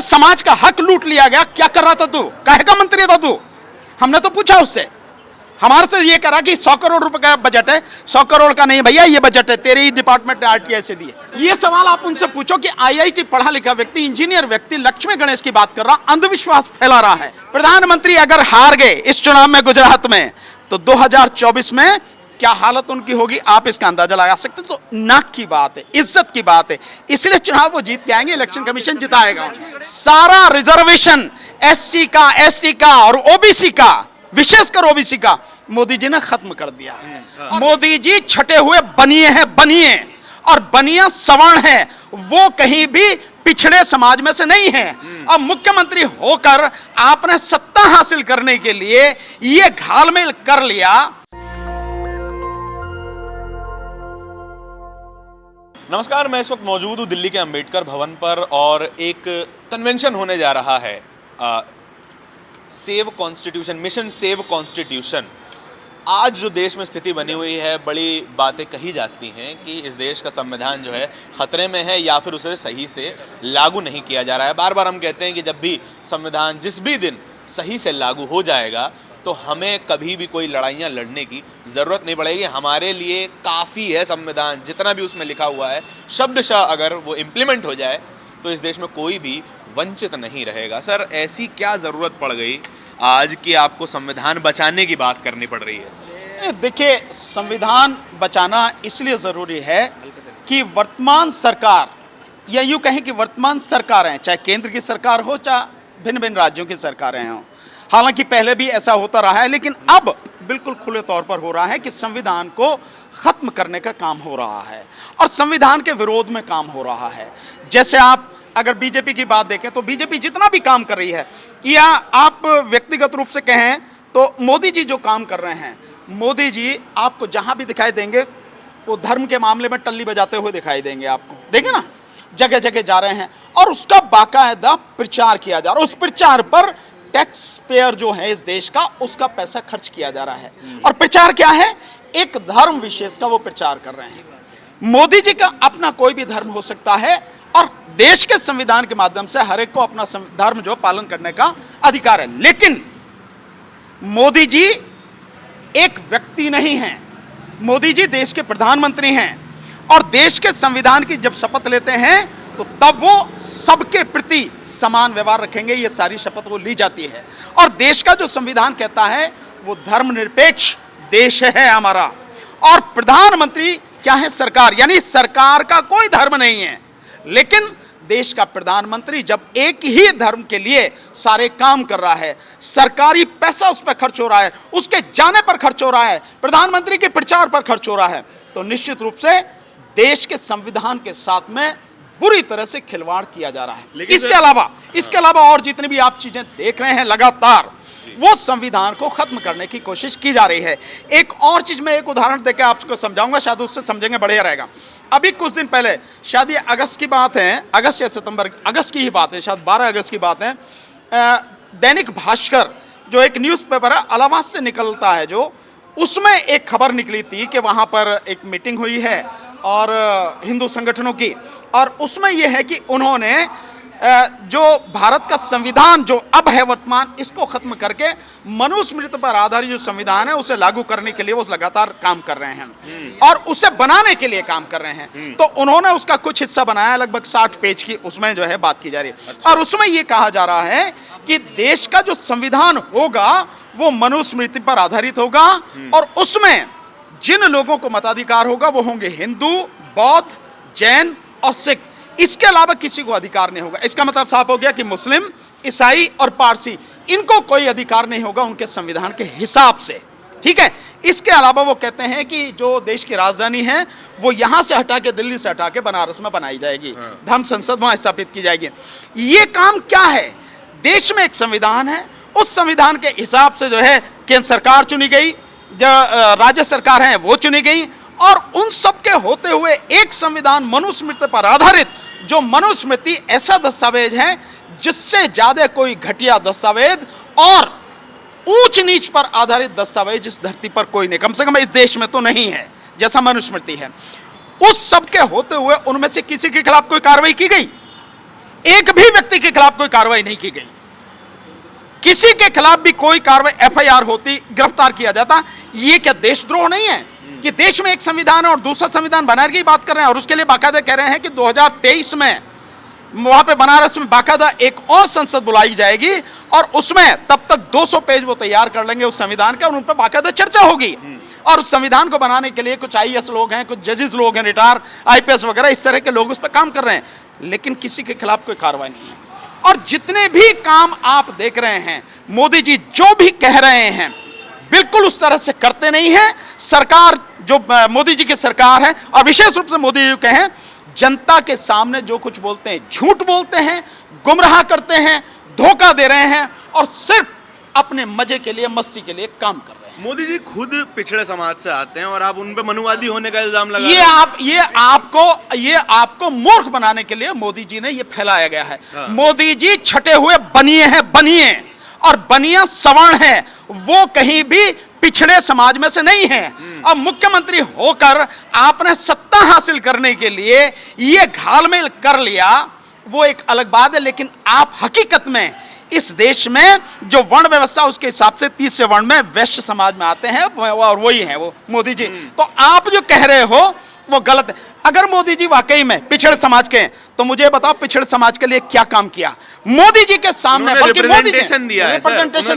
समाज का हक लूट लिया गया, क्या कर रहा था तू, काहे का मंत्री था तू? हमने तो पूछा उससे, हमारे से ये करा कि 100 करोड़ रुपए का बजट है। 100 करोड़ का नहीं भैया, ये बजट है, तेरे ही डिपार्टमेंट ने आरटीआई से दिए। ये सवाल आप उनसे पूछो कि आईआईटी पढ़ा लिखा व्यक्ति, इंजीनियर व्यक्ति लक्ष्मी गणेश की बात कर रहा, अंधविश्वास फैला रहा है। प्रधानमंत्री अगर हार गए इस चुनाव में गुजरात में, तो 2024 में क्या हालत उनकी होगी आप इसका अंदाजा लगा सकते। तो नाक की बात है, इज्जत की बात है, इसलिए चुनाव वो जीत के आएंगे, इलेक्शन कमीशन जिताएगा। सारा रिजर्वेशन एससी का, एसटी का और ओबीसी का, विशेषकर ओबीसी का मोदी जी ने खत्म कर दिया है। मोदी जी छटे हुए बनिए हैं, बनिए, और बनिया सवर्ण है, वो कहीं भी पिछड़े समाज में से नहीं है। अब मुख्यमंत्री होकर आपने सत्ता हासिल करने के लिए ये घालमेल कर लिया। नमस्कार, मैं इस वक्त मौजूद हूँ दिल्ली के अंबेडकर भवन पर और एक कन्वेंशन होने जा रहा है, save constitution, mission save constitution. आज जो देश में स्थिति बनी हुई है, बड़ी बातें कही जाती हैं कि इस देश का संविधान जो है खतरे में है या फिर उसे सही से लागू नहीं किया जा रहा है। बार बार हम कहते हैं कि जब भी संविधान जिस भी दिन सही से लागू हो जाएगा तो हमें कभी भी कोई लड़ाइयाँ लड़ने की ज़रूरत नहीं पड़ेगी। हमारे लिए काफ़ी है संविधान, जितना भी उसमें लिखा हुआ है शब्दशः अगर वो इम्प्लीमेंट हो जाए तो इस देश में कोई भी वंचित नहीं रहेगा। सर, ऐसी क्या ज़रूरत पड़ गई आज कि आपको संविधान बचाने की बात करनी पड़ रही है? देखिए, संविधान बचाना इसलिए ज़रूरी है कि वर्तमान सरकार, या यूँ कहें कि वर्तमान सरकारें, चाहे केंद्र की सरकार हो चाहे भिन्न भिन्न राज्यों की सरकारें हों, हालांकि पहले भी ऐसा होता रहा है, लेकिन अब बिल्कुल खुले तौर पर हो रहा है कि संविधान को खत्म करने का काम हो रहा है और संविधान के विरोध में काम हो रहा है। जैसे आप अगर बीजेपी की बात देखें तो बीजेपी जितना भी काम कर रही है, या आप व्यक्तिगत रूप से कहें तो मोदी जी जो काम कर रहे हैं, मोदी जी आपको जहां भी दिखाई देंगे वो धर्म के मामले में टल्ली बजाते हुए दिखाई देंगे। आपको देखें ना, जगह जगह जा रहे हैं और उसका बाकायदा प्रचार किया जा रहा है। उस प्रचार पर टैक्स पेयर जो है इस देश का, उसका पैसा खर्च किया जा रहा है। और प्रचार क्या है? एक धर्म विशेष का वो प्रचार कर रहे हैं। मोदी जी का अपना कोई भी धर्म हो सकता है और देश के संविधान के माध्यम से हर एक को अपना धर्म जो पालन करने का अधिकार है, लेकिन मोदी जी एक व्यक्ति नहीं है। मोदी जी देश के प्रधानमंत्री हैं और देश के संविधान की जब शपथ लेते हैं तो तब वो सबके प्रति समान व्यवहार रखेंगे। ये सारी शपथ वो ली जाती है और देश का जो संविधान कहता है वो धर्मनिरपेक्ष देश है हमारा। और प्रधानमंत्री क्या है? सरकार, यानी सरकार का कोई धर्म नहीं है, लेकिन देश का प्रधानमंत्री जब एक ही धर्म के लिए सारे काम कर रहा है, सरकारी पैसा उस पर खर्च हो रहा है, उसके जाने पर खर्च हो रहा है, प्रधानमंत्री के प्रचार पर खर्च हो रहा है, तो निश्चित रूप से देश के संविधान के साथ में बुरी तरह से खिलवाड़ किया जा रहा है। इसके अलावा और जितनी भी आप चीजें देख रहे हैं लगातार, वो संविधान को खत्म करने की कोशिश की जा रही है। एक और चीज में एक उदाहरण देकर आपको समझाऊंगा, शायद उससे समझेंगे बढ़िया रहेगा। अभी कुछ दिन पहले, शायद ये अगस्त की बात है, अगस्त या सितंबर, अगस्त की ही बात है, शायद 12 अगस्त की बात है, दैनिक भास्कर जो एक न्यूज़पेपर है इलाहाबाद से निकलता है, जो उसमें एक खबर निकली थी कि वहाँ पर एक मीटिंग हुई है और हिंदू संगठनों की, और उसमें यह है कि उन्होंने जो भारत का संविधान जो अब है वर्तमान, इसको खत्म करके मनुस्मृति पर आधारित जो संविधान है उसे लागू करने के लिए वो लगातार काम कर रहे हैं और उसे बनाने के लिए काम कर रहे हैं। तो उन्होंने उसका कुछ हिस्सा बनाया, लगभग 60 पेज की, उसमें जो है बात की जा रही है। और उसमें ये कहा जा रहा है कि देश का जो संविधान होगा वो मनुस्मृति पर आधारित होगा और उसमें जिन लोगों को मताधिकार होगा वो होंगे हिंदू, बौद्ध, जैन और सिख। इसके अलावा किसी को अधिकार नहीं होगा। इसका मतलब साफ हो गया कि मुस्लिम, ईसाई और पारसी, इनको कोई अधिकार नहीं होगा उनके संविधान के हिसाब से। ठीक है। इसके अलावा वो कहते हैं कि जो देश की राजधानी है वो यहां से हटा के, दिल्ली से हटा के बनारस में बनाई जाएगी, धर्म संसद वहां स्थापित की जाएगी। ये काम क्या है? देश में एक संविधान है, उस संविधान के हिसाब से जो है केंद्र सरकार चुनी गई, जो राज्य सरकार है वो चुनी गई, और उन सब के होते हुए एक संविधान मनुस्मृति पर आधारित, जो मनुस्मृति ऐसा दस्तावेज है जिससे ज्यादा कोई घटिया दस्तावेज और ऊंच नीच पर आधारित दस्तावेज इस धरती पर कोई नहीं, कम से कम इस देश में तो नहीं है जैसा मनुस्मृति है। उस सब के होते हुए उनमें से किसी के खिलाफ कोई कार्रवाई की गई? एक भी व्यक्ति के के खिलाफ कोई कार्रवाई नहीं की गई। किसी के खिलाफ भी कोई कार्रवाई, एफआईआर होती, गिरफ्तार किया जाता। ये क्या देशद्रोह नहीं है कि देश में एक संविधान है और दूसरा संविधान बनाने की बात कर रहे हैं, और उसके लिए बाकायदा कह रहे हैं कि 2023 में वहां पे बनारस में बाकायदा एक और संसद बुलाई जाएगी और उसमें तब तक 200 पेज वो तैयार कर लेंगे उस संविधान का और उन पर बाकायदा चर्चा होगी। और उस संविधान को बनाने के लिए कुछ आईएएस लोग हैं, कुछ जजेस लोग हैं, रिटायर आईपीएस वगैरह, इस तरह के लोग उस पर काम कर रहे हैं, लेकिन किसी के खिलाफ कोई कार्रवाई नहीं है। और जितने भी काम आप देख रहे हैं, मोदी जी जो भी कह रहे हैं, बिल्कुल उस तरह से करते नहीं है। सरकार जो मोदी जी की सरकार है, और विशेष रूप से मोदी जी कहें, जनता के सामने जो कुछ बोलते हैं झूठ बोलते हैं, गुमराह करते हैं, धोखा दे रहे हैं और सिर्फ अपने मजे के लिए, मस्ती के लिए काम कर रहे हैं। मोदी जी खुद पिछड़े समाज से आते हैं और आप उन पे मनुवादी होने का इल्जाम लगा ये आपको मूर्ख बनाने के लिए मोदी जी ने ये फैलाया गया है। मोदी जी छटे हुए बनिए हैं, बनिए, और बनिया सवर्ण है, वो कहीं भी पिछड़े समाज में से नहीं है। अब मुख्यमंत्री होकर आपने सत्ता हासिल करने के लिए ये घालमेल कर लिया, वो एक अलग बात है, लेकिन आप हकीकत में इस देश में जो वर्ण व्यवस्था, उसके हिसाब से तीसरे वर्ण में वैश्य समाज में आते हैं, और वही है वो मोदी जी। तो आप जो कह रहे हो वो गलत है। अगर मोदी जी वाकई में पिछड़े समाज के हैं तो मुझे बताओ पिछड़े समाज के लिए क्या काम किया मोदी जी के सामने। बल्कि मोदी जी रिप्रेजेंटेशन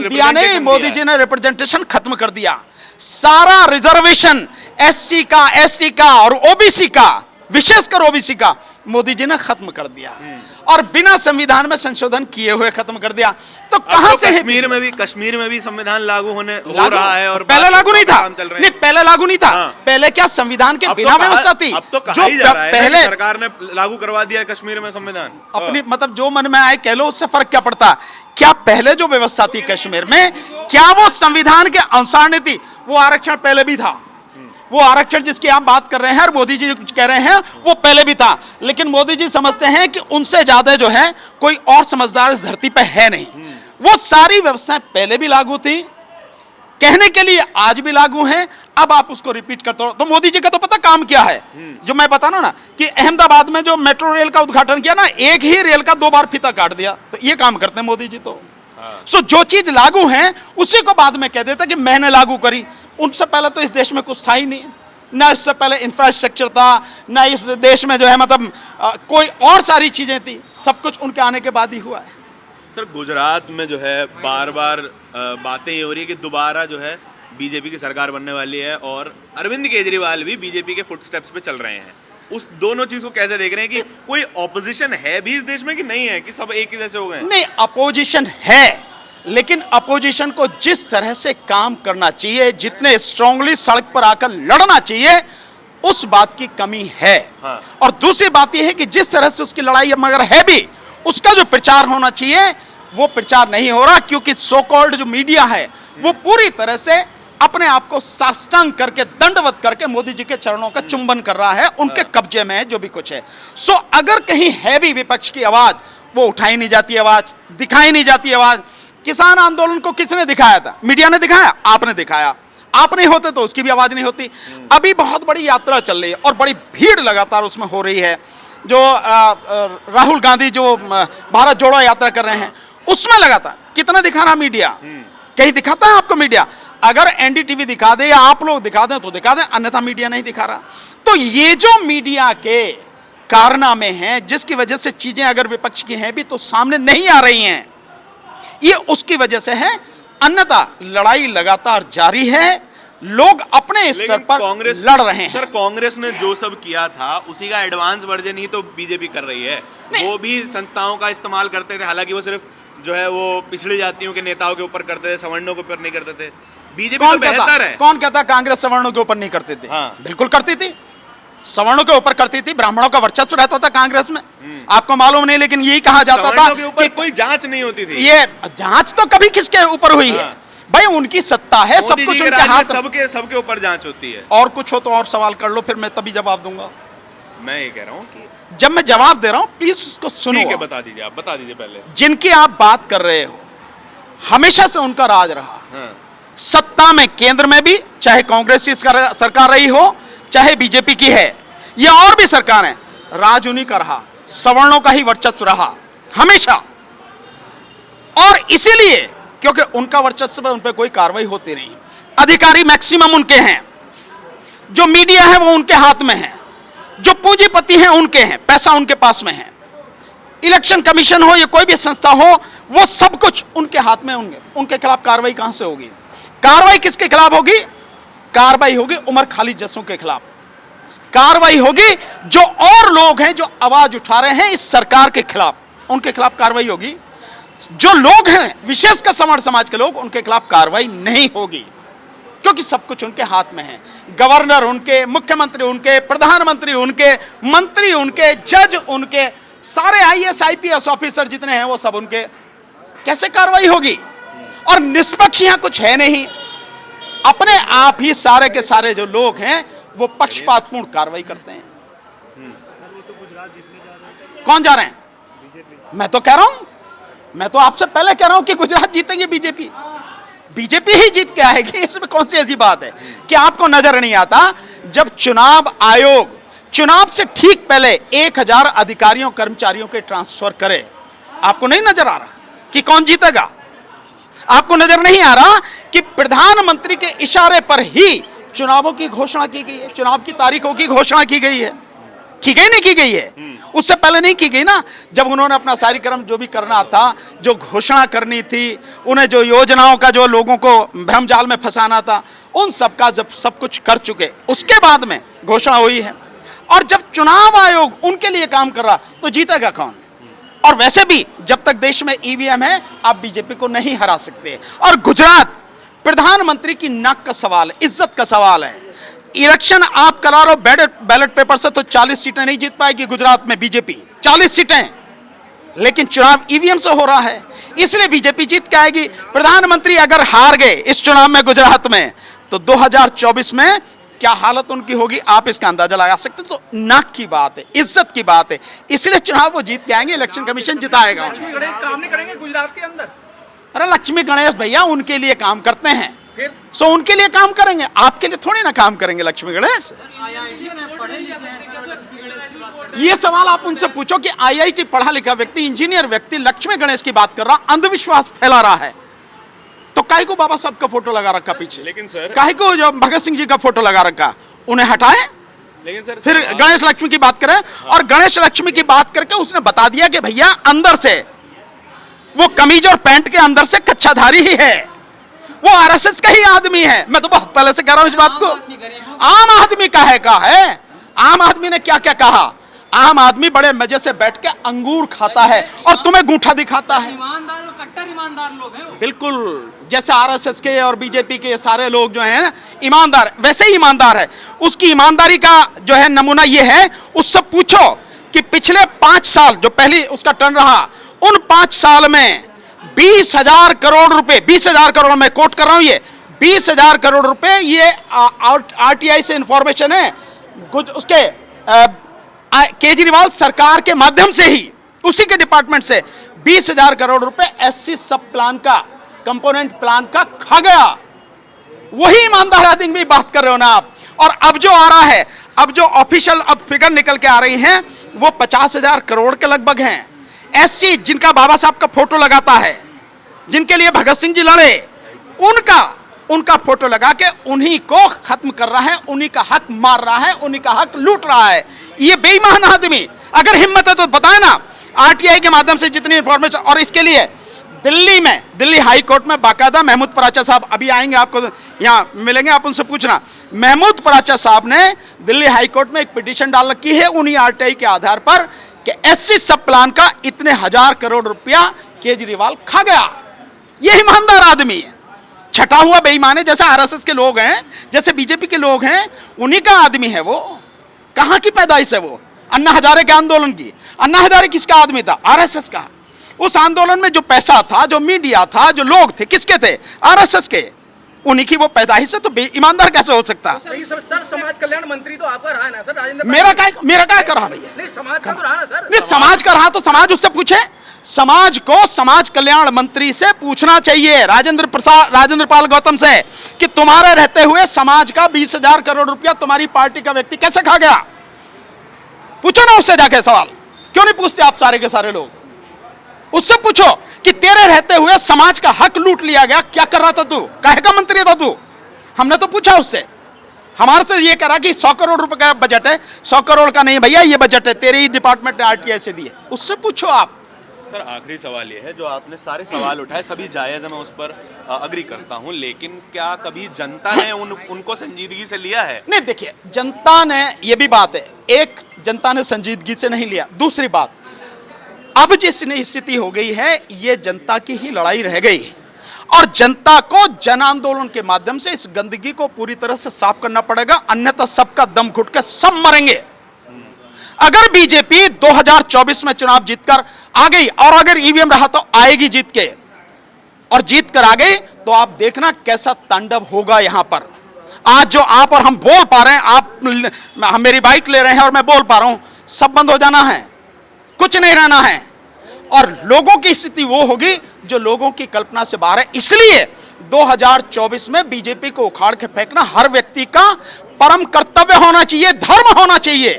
दिया नहीं, मोदी जी ने रिप्रेजेंटेशन खत्म कर दिया। सारा रिजर्वेशन एससी का, एसटी का और ओबीसी का, विशेषकर ओबीसी का, मोदी जी ने खत्म कर दिया और बिना संविधान में संशोधन किए हुए खत्म कर दिया। तो कहां से कश्मीर में भी संविधान लागू हो रहा है और पहले लागू नहीं था। नहीं, पहले लागू नहीं था। पहले क्या संविधान के बिना व्यवस्था थी? अब तो जो पहले सरकार ने लागू करवा दिया कश्मीर में संविधान। अपनी मतलब जो मन में आए कह लो, उससे फर्क क्या पड़ता? क्या पहले जो व्यवस्था थी कश्मीर में, क्या वो संविधान के अनुसार नहीं थी? वो आरक्षण पहले भी था। वो आरक्षण जिसकी आप बात कर रहे हैं और मोदी जी कह रहे हैं, वो पहले भी था। लेकिन मोदी जी समझते हैं कि उनसे ज्यादा जो है कोई और समझदार इस धरती पे है नहीं। वो सारी व्यवस्थाएं पहले भी लागू थी, कहने के लिए आज भी लागू हैं, अब आप उसको रिपीट करते हो। तो मोदी जी का तो पता काम क्या है, जो मैं बता रहा हूं ना कि अहमदाबाद में जो मेट्रो रेल का उद्घाटन किया ना, एक ही रेल का 2 बार फीता काट दिया। तो ये काम करते हैं मोदी जी। तो जो चीज लागू है उसी को बाद में कह देता कि मैंने लागू करी। उनसे पहले तो इस देश में कुछ था ही नहीं, ना इससे पहले इंफ्रास्ट्रक्चर था, ना इस देश में जो है मतलब कोई और सारी चीजें थी। सब कुछ उनके आने के बाद ही हुआ है। सर, गुजरात में जो है बार बार बातें ये हो रही है कि दोबारा जो है बीजेपी की सरकार बनने वाली है और अरविंद केजरीवाल भी बीजेपी के फुटस्टेप्स पे चल रहे हैं। उस दोनों चीज को कैसे देख रहे हैं कि कोई ऑपोजिशन है भी इस देश में कि नहीं है, कि सब एक ही जैसे हो गए? नहीं, अपोजिशन है, लेकिन अपोजिशन को जिस तरह से काम करना चाहिए, जितने स्ट्रांगली सड़क पर आकर लड़ना चाहिए, उस बात की कमी है। और दूसरी बात यह है कि जिस तरह से उसकी लड़ाई मगर है भी, उसका जो प्रचार होना चाहिए वो प्रचार नहीं हो रहा, क्योंकि सो कॉल्ड जो मीडिया है वो पूरी तरह से अपने आप को साष्टांग करके, दंडवत करके मोदी जी के चरणों का चुंबन कर रहा है। उनके कब्जे में है जो भी कुछ है। सो अगर कहीं है भी विपक्ष की आवाज, वो उठाई नहीं जाती आवाज, दिखाई नहीं जाती आवाज। किसान आंदोलन को किसने दिखाया था? मीडिया ने दिखाया, आपने दिखाया। आप नहीं होते तो उसकी भी आवाज नहीं होती। अभी बहुत बड़ी यात्रा चल रही है और बड़ी भीड़ लगातार उसमें हो रही है। जो राहुल गांधी जो भारत जोड़ो यात्रा कर रहे हैं, उसमें लगातार कितना दिखा रहा मीडिया? कहीं दिखाता है आपको मीडिया? अगर एनडीटीवी दिखा दे या आप लोग दिखा दें तो दिखा दें, अन्यथा मीडिया नहीं दिखा रहा। तो ये जो मीडिया के कारनामे हैं, जिसकी वजह से चीजें अगर विपक्ष की हैं भी तो सामने नहीं आ रही हैं, ये उसकी वजह से है। अन्यथा लड़ाई लगातार जारी है, लोग अपने स्तर पर लड़ रहे हैं। सर, कांग्रेस ने जो सब किया था उसी का एडवांस वर्जन ही तो बीजेपी कर रही है। वो भी संस्थाओं का इस्तेमाल करते थे, हालांकि वो सिर्फ जो है वो पिछड़ी जातियों के नेताओं के ऊपर करते थे, सवर्णों के ऊपर नहीं करते थे। बीजेपी तो बेहतर है। कौन कहता कांग्रेस सवर्णों के ऊपर नहीं करती थी? हाँ। बिल्कुल करती थी, सवर्णों के ऊपर करती थी। ब्राह्मणों का वर्चस्व रहता था कांग्रेस में, आपको मालूम नहीं, लेकिन यही कहा जाता था कि कोई जांच नहीं होती थी। ये जांच तो कभी किसके ऊपर हुई है? भाई उनकी सत्ता है, सब कुछ उनके हाथ, सबके ऊपर जांच होती है। और कुछ हो तो और सवाल कर लो, फिर मैं तभी जवाब दूंगा। मैं ये कह रहा हूँ कि जब मैं जवाब दे रहा हूं प्लीज उसको सुनो। ठीक है, बता दीजिए, आप बता दीजिए पहले। जिनकी आप बात कर रहे हो, हमेशा से उनका राज रहा। सत्ता में केंद्र में भी, चाहे कांग्रेस की सरकार रही हो, चाहे बीजेपी की है या और भी सरकार है, राज उन्हीं का रहा, सवर्णों का ही वर्चस्व रहा हमेशा। और इसीलिए क्योंकि उनका वर्चस्व है, उन पर कोई कार्रवाई होती नहीं, अधिकारी मैक्सिमम उनके हैं, जो मीडिया है वो उनके हाथ में है, जो पूंजीपति हैं उनके हैं, पैसा उनके पास में है, इलेक्शन कमीशन हो या कोई भी संस्था हो, वो सब कुछ उनके हाथ में होंगे। उनके खिलाफ कार्रवाई कहां से होगी? कार्रवाई किसके खिलाफ होगी? कार्रवाई होगी उमर खालिद जैसों के खिलाफ, कार्रवाई होगी जो और लोग हैं जो आवाज उठा रहे हैं इस सरकार के खिलाफ, उनके खिलाफ कार्रवाई होगी। जो लोग हैं विशेषकर सवर्ण समाज के लोग, उनके खिलाफ कार्रवाई नहीं होगी, क्योंकि सब कुछ उनके हाथ में है। गवर्नर उनके, मुख्यमंत्री उनके, प्रधानमंत्री उनके, मंत्री उनके, जज उनके, सारे आईएएस आईपीएस ऑफिसर जितने हैं वो सब उनके। कैसे कार्रवाई होगी? और निष्पक्ष यहां कुछ है नहीं, अपने आप ही सारे के सारे जो लोग हैं वो पक्षपातपूर्ण कार्रवाई करते हैं। कौन जा रहे हैं? मैं तो कह रहा हूं, मैं तो आपसे पहले कह रहा हूं कि गुजरात जीतेंगे बीजेपी, बीजेपी ही जीत के आएगी। इसमें कौन सी ऐसी बात है कि आपको नजर नहीं आता? जब चुनाव आयोग चुनाव से ठीक पहले 1000 अधिकारियों कर्मचारियों के ट्रांसफर करे, आपको नहीं नजर आ रहा कि कौन जीतेगा? आपको नजर नहीं आ रहा कि प्रधानमंत्री के इशारे पर ही चुनावों की घोषणा की गई है, चुनाव की तारीखों की घोषणा की गई है? की गई नहीं की गई है? उससे पहले नहीं की गई ना, जब उन्होंने अपना कार्यक्रम जो भी करना था, जो घोषणा करनी थी, उन्हें जो योजनाओं का जो लोगों को भ्रमजाल में फंसाना था, उन सब का जब सब कुछ कर चुके उसके बाद में घोषणा हुई है। और जब चुनाव आयोग उनके लिए काम कर रहा तो जीतेगा कौन? और वैसे भी जब तक देश में ईवीएम है आप बीजेपी को नहीं हरा सकते। और गुजरात प्रधानमंत्री की नाक का सवाल है, इज्जत का सवाल है। इलेक्शन आप करा रहे हो बैलेट पेपर से तो 40 सीटें नहीं जीत पाएगी गुजरात में बीजेपी, 40 सीटें, लेकिन चुनाव ईवीएम से हो रहा है, इसलिए बीजेपी जीत के आएगी। प्रधानमंत्री अगर हार गए इस चुनाव में गुजरात में तो 2024 में क्या हालत उनकी होगी आप इसका अंदाजा लगा सकते। तो नाक की बात है, इज्जत की बात है, इसलिए चुनाव वो जीत के आएंगे, इलेक्शन कमीशन जिताएगा। काम नहीं करेंगे गुजरात के अंदर? अरे लक्ष्मी गणेश भैया उनके लिए काम करते हैं, सो उनके लिए काम करेंगे, आपके लिए थोड़ी ना काम करेंगे लक्ष्मी गणेश। ये सवाल आप उनसे पूछो कि आईआईटी पढ़ा लिखा व्यक्ति, इंजीनियर व्यक्ति लक्ष्मी गणेश की बात कर रहा, अंधविश्वास फैला रहा है, तो काहे को बाबा साहब का फोटो लगा रखा पीछे? लेकिन सर, काहे को जो भगत सिंह जी का फोटो लगा रखा, उन्हें हटाए, लेकिन सर फिर गणेश लक्ष्मी की बात करें। और गणेश लक्ष्मी की बात करके उसने बता दिया कि भैया अंदर से वो कमीज और पैंट के अंदर से कच्छाधारी ही है, वो आरएसएस का ही आदमी है। मैं तो बहुत पहले से कह रहा हूं इस बात को। आम आदमी का है, आम आदमी ने क्या क्या कहा? आम आदमी बड़े मजे से बैठ के अंगूर खाता है और तुम्हें गूंठा दिखाता है। ईमानदार और कट्टर ईमानदार लोग हैं। बिल्कुल, जैसे आरएसएस के और बीजेपी के सारे लोग जो हैं ना ईमानदार, वैसे ही ईमानदार है। उसकी ईमानदारी का जो है नमूना ये है, उससे पूछो कि पिछले 5 साल जो पहले उसका टर्न रहा, उन 5 साल में 20,000 करोड़ रुपए, 20,000 करोड़ मैं कोट कर रहा हूं, ये 20,000 करोड़ रुपए, ये आरटीआई से इंफॉर्मेशन है, उसके केजरीवाल सरकार के माध्यम से ही, उसी के डिपार्टमेंट से 20,000 करोड़ रुपए एससी सब प्लान का, कंपोनेंट प्लान का खा गया। वही ईमानदार आदमी भी बात कर रहे हो ना आप। और अब जो आ रहा है, अब जो ऑफिशियल अब फिगर निकल के आ रही हैं वो 50,000 करोड़ के लगभग हैं। एससी जिनका बाबा साहब का फोटो लगाता है, जिनके लिए भगत सिंह जी लड़े, उनका फोटो लगा के उन्हीं को खत्म कर रहा है, उन्हीं का हक मार रहा है, उन्हीं का हक लूट रहा है। ये बेईमान आदमी, अगर हिम्मत है तो बताए ना, आरटीआई के माध्यम से जितनी इंफॉर्मेशन। और इसके लिए दिल्ली हाई कोर्ट में बाकायदा महमूद पराचा साहब अभी आएंगे, आपको यहाँ मिलेंगे, आप उनसे पूछना। महमूद पराचा साहब ने दिल्ली हाई कोर्ट में एक पिटीशन डाल रखी है उन्हीं आरटीआई के आधार पर कि एससी सब प्लान का इतने 1000 करोड़ रुपया केजरीवाल खा गया। ये ईमानदार आदमी है, छटा हुआ बेईमान है, जैसे आरएसएस के लोग हैं, जैसे बीजेपी के लोग हैं, उन्हीं का आदमी है वो। कहां की पैदाइश है वो? अन्ना हजारे के आंदोलन की। अन्ना हजारे किसका आदमी था? आरएसएस का। उस आंदोलन में जो पैसा था, जो मीडिया था, जो लोग थे, किसके थे? आरएसएस के। उन्हीं की वो पैदाइश है, तो ईमानदार कैसे हो सकता? सर समाज कल्याण मंत्री तो आपका रहा है ना सर, राजेंद्र? मेरा क्या कर रहा भैया? नहीं, समाज का तो रहा ना सर। नहीं, समाज का रहा तो समाज उससे पूछे। समाज को समाज कल्याण मंत्री से पूछना चाहिए, राजेंद्र पाल गौतम से, कि तुम्हारे रहते हुए समाज का 20,000 करोड़ रुपया तुम्हारी पार्टी का व्यक्ति कैसे खा गया? पूछो ना उससे जाके सवाल। क्यों नहीं पूछते आप सारे के सारे लोग? उससे पूछो कि तेरे रहते करते हुए समाज का हक लूट लिया गया। क्या कर रहा था तू? काहे का मंत्री था तू? हमने तो पूछा उससे, हमारे से ये करा कि 100 करोड़ रुपए का बजट है। 100 करोड़ का नहीं भैया, ये बजट है, तेरे ही डिपार्टमेंट ने आरटीआई से दिए। उससे पूछो आप। सर आखिरी सवाल ये है, जो आपने सारे सवाल उठाए सभी जायज़ है, मैं उस पर अग्री करता हूँ, लेकिन क्या कभी जनता ने उनको संजीदगी से लिया है? नहीं, देखिए जनता ने, ये भी बात है, एक जनता ने संजीदगी से नहीं लिया। दूसरी बात, अब जिस स्थिति हो गई है ये जनता की ही लड़ाई रह गई है और जनता को जन आंदोलन के माध्यम से इस गंदगी को पूरी तरह से साफ करना पड़ेगा, अन्यथा सबका दम घुट के सब मरेंगे। अगर बीजेपी 2024 में चुनाव जीतकर आ गई और अगर ईवीएम रहा तो आएगी जीत के, और जीत कर आ गई तो आप देखना कैसा तांडव होगा यहां पर। आज जो आप और हम बोल पा रहे हैं, आप मेरी बाइट ले रहे हैं और मैं बोल पा रहा हूं, सब बंद हो जाना है, कुछ नहीं रहना है। और लोगों की स्थिति वो होगी जो लोगों की कल्पना से बाहर है। इसलिए 2024 में बीजेपी को उखाड़ के फेंकना हर व्यक्ति का परम कर्तव्य होना चाहिए, धर्म होना चाहिए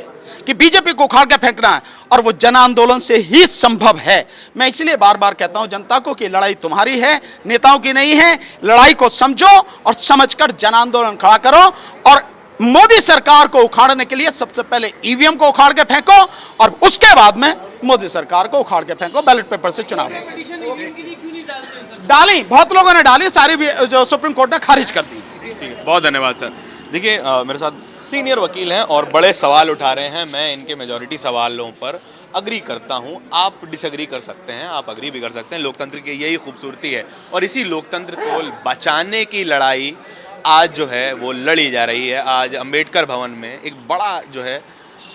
कि बीजेपी को उखाड़ के फेंकना है, और वो जन आंदोलन से ही संभव है। मैं इसलिए बार बार कहता हूं जनता को कि लड़ाई तुम्हारी है, नेताओं की नहीं है। लड़ाई को समझो और समझकर जन आंदोलन खड़ा करो, और मोदी सरकार को उखाड़ने के लिए सबसे पहले ईवीएम को उखाड़ के फेंको और उसके बाद में मोदी सरकार को उखाड़ के फेंको, बैलेट पेपर से चुनाव डाली। बहुत लोगों ने डाली, सारी जो सुप्रीम कोर्ट ने खारिज कर दी। ठीक है, बहुत धन्यवाद सर। देखिए मेरे साथ सीनियर वकील हैं और बड़े सवाल उठा रहे हैं। मैं इनके मेजॉरिटी सवालों पर अग्री करता हूं, आप डिसएग्री कर सकते हैं, आप अग्री भी कर सकते हैं। लोकतंत्र की यही खूबसूरती है और इसी लोकतंत्र को बचाने की लड़ाई आज जो है वो लड़ी जा रही है। आज अंबेडकर भवन में एक बड़ा जो है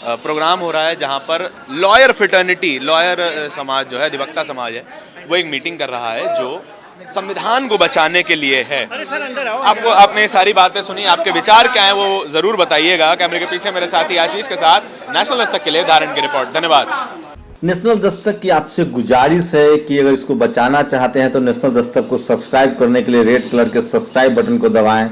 प्रोग्राम हो रहा है जहां पर लॉयर फिटर्निटी, लॉयर समाज जो है, अधिवक्ता समाज है, वो एक मीटिंग कर रहा है जो संविधान को बचाने के लिए है। आपको, आपने सारी बातें सुनी, आपके विचार क्या हैं वो जरूर बताइएगा। कैमरे के पीछे मेरे साथी आशीष के साथ नेशनल दस्तक के लिए धारण की रिपोर्ट। धन्यवाद। नेशनल दस्तक की आपसे गुजारिश है कि अगर इसको बचाना चाहते हैं तो नेशनल दस्तक को सब्सक्राइब करने के लिए रेड कलर के सब्सक्राइब बटन को दबाएं,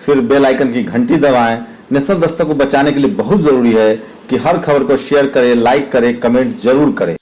फिर बेल आइकन की घंटी दबाएं। नेशनल दस्तक को बचाने के लिए बहुत जरूरी है कि हर खबर को शेयर करें, लाइक करें, कमेंट जरूर करें।